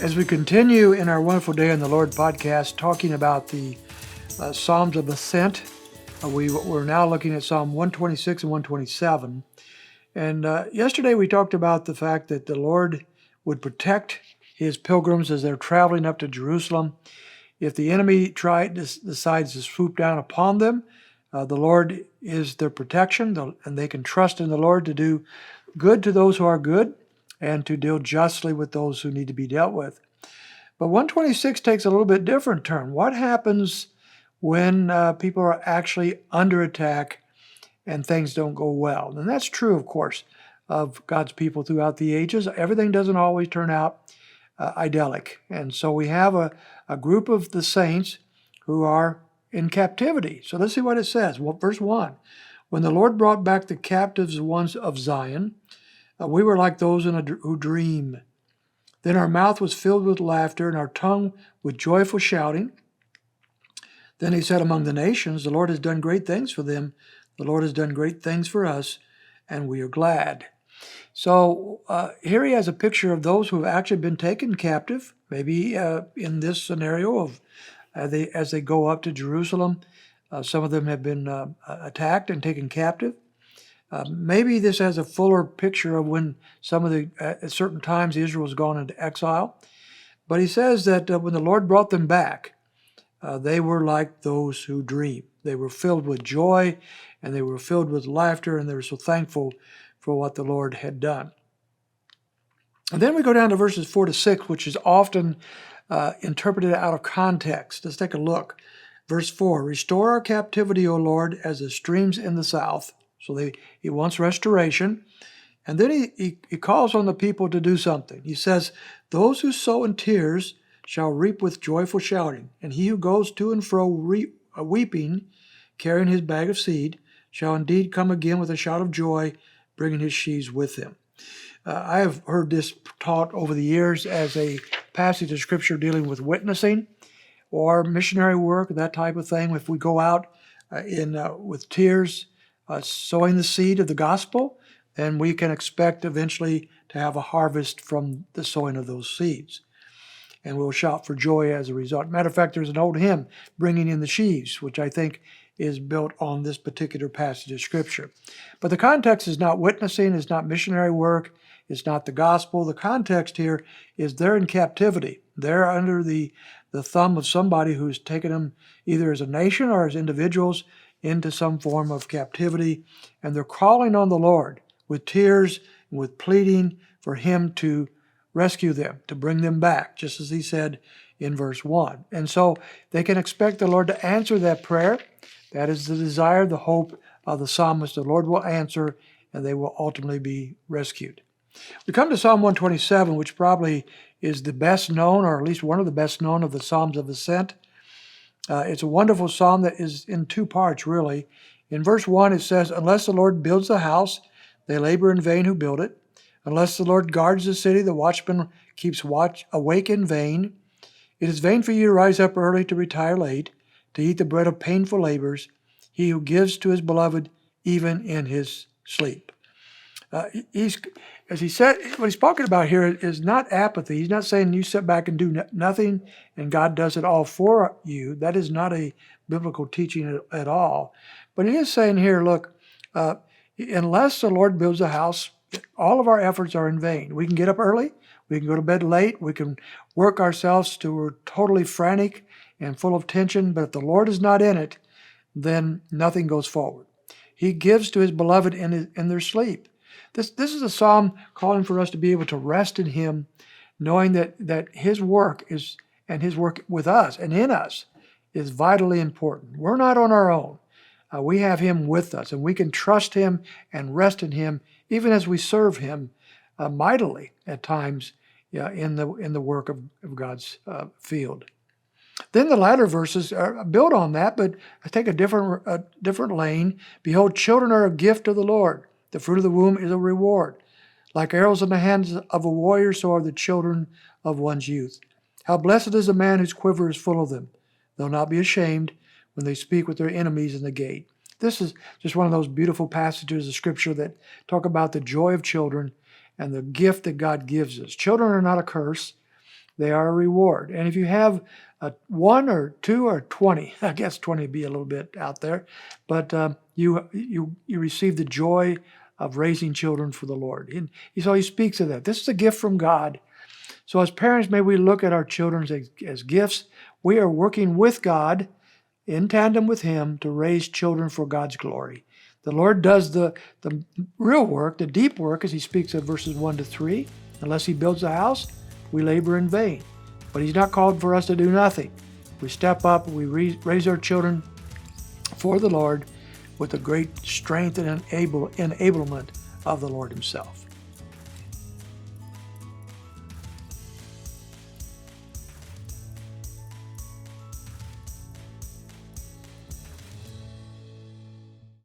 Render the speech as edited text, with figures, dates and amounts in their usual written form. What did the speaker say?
As we continue in our Wonderful Day in the Lord podcast, talking about the Psalms of Ascent, we're now looking at Psalm 126 and 127. And yesterday we talked about the fact that the Lord would protect his pilgrims as they're traveling up to Jerusalem. If the enemy decides to swoop down upon them, the Lord is their protection, and they can trust in the Lord to do good to those who are good and to deal justly with those who need to be dealt with. But 126 takes a little bit different turn. What happens when people are actually under attack and things don't go well? And that's true, of course, of God's people throughout the ages. Everything doesn't always turn out idyllic. And so we have a group of the saints who are in captivity. So let's see what it says. Well, verse 1. When the Lord brought back the captives ones of Zion, we were like those who dream. Then our mouth was filled with laughter and our tongue with joyful shouting. Then he said among the nations, the Lord has done great things for them. The Lord has done great things for us, and we are glad. So here he has a picture of those who have actually been taken captive, maybe in this scenario of as they go up to Jerusalem. Some of them have been attacked and taken captive. Maybe this has a fuller picture of when some of at certain times Israel has gone into exile. But he says that when the Lord brought them back, they were like those who dream. They were filled with joy, and they were filled with laughter, and they were so thankful for what the Lord had done. And then we go down to verses 4 to 6, which is often interpreted out of context. Let's take a look. Verse 4, restore our captivity, O Lord, as the streams in the south. So he wants restoration. And then he calls on the people to do something. He says, those who sow in tears shall reap with joyful shouting. And he who goes to and fro weeping, carrying his bag of seed, shall indeed come again with a shout of joy, bringing his sheaves with him. I have heard this taught over the years as a passage of Scripture dealing with witnessing or missionary work, that type of thing. If we go out with tears, sowing the seed of the gospel, then we can expect eventually to have a harvest from the sowing of those seeds. And we'll shout for joy as a result. Matter of fact, there's an old hymn, Bringing in the Sheaves, which I think is built on this particular passage of Scripture. But the context is not witnessing, it's not missionary work, it's not the gospel. The context here is they're in captivity. They're under the thumb of somebody who's taken them either as a nation or as individuals into some form of captivity. And they're calling on the Lord with tears and with pleading for him to rescue them, to bring them back, just as he said in verse 1. And so they can expect the Lord to answer that prayer. That is the desire, the hope of the psalmist. The Lord will answer, and they will ultimately be rescued. We come to Psalm 127, which probably is the best known, or at least one of the best known of the Psalms of Ascent. It's a wonderful psalm that is in two parts, really. In verse 1, it says, unless the Lord builds the house, they labor in vain who build it. Unless the Lord guards the city, the watchman keeps watch awake in vain. It is vain for you to rise up early, to retire late, to eat the bread of painful labors, he who gives to his beloved even in his sleep. As he said, what he's talking about here is not apathy. He's not saying you sit back and do nothing and God does it all for you. That is not a biblical teaching at all. But he is saying here, look, unless the Lord builds a house, all of our efforts are in vain. We can get up early, we can go to bed late, we can work ourselves to we're totally frantic and full of tension, but if the Lord is not in it, then nothing goes forward. He gives to his beloved in their sleep. This is a psalm calling for us to be able to rest in him, knowing that his work is, and his work with us and in us is vitally important. We're not on our own. We have him with us, and we can trust him and rest in him, even as we serve him mightily at times in the work of God's field. Then the latter verses build on that, but take a different lane. Behold, children are a gift of the Lord. The fruit of the womb is a reward. Like arrows in the hands of a warrior, so are the children of one's youth. How blessed is the man whose quiver is full of them. They'll not be ashamed when they speak with their enemies in the gate. This is just one of those beautiful passages of Scripture that talk about the joy of children and the gift that God gives us. Children are not a curse. they are a reward. And if you have one or two or 20, I guess 20 would be a little bit out there, but you receive the joy of raising children for the Lord. And so he speaks of that. This is a gift from God. So as parents, may we look at our children as gifts. We are working with God in tandem with him to raise children for God's glory. The Lord does the real work, the deep work, as he speaks of verses 1 to 3. Unless he builds a house, we labor in vain. But he's not called for us to do nothing. We step up, we raise our children for the Lord with the great strength and enablement of the Lord himself.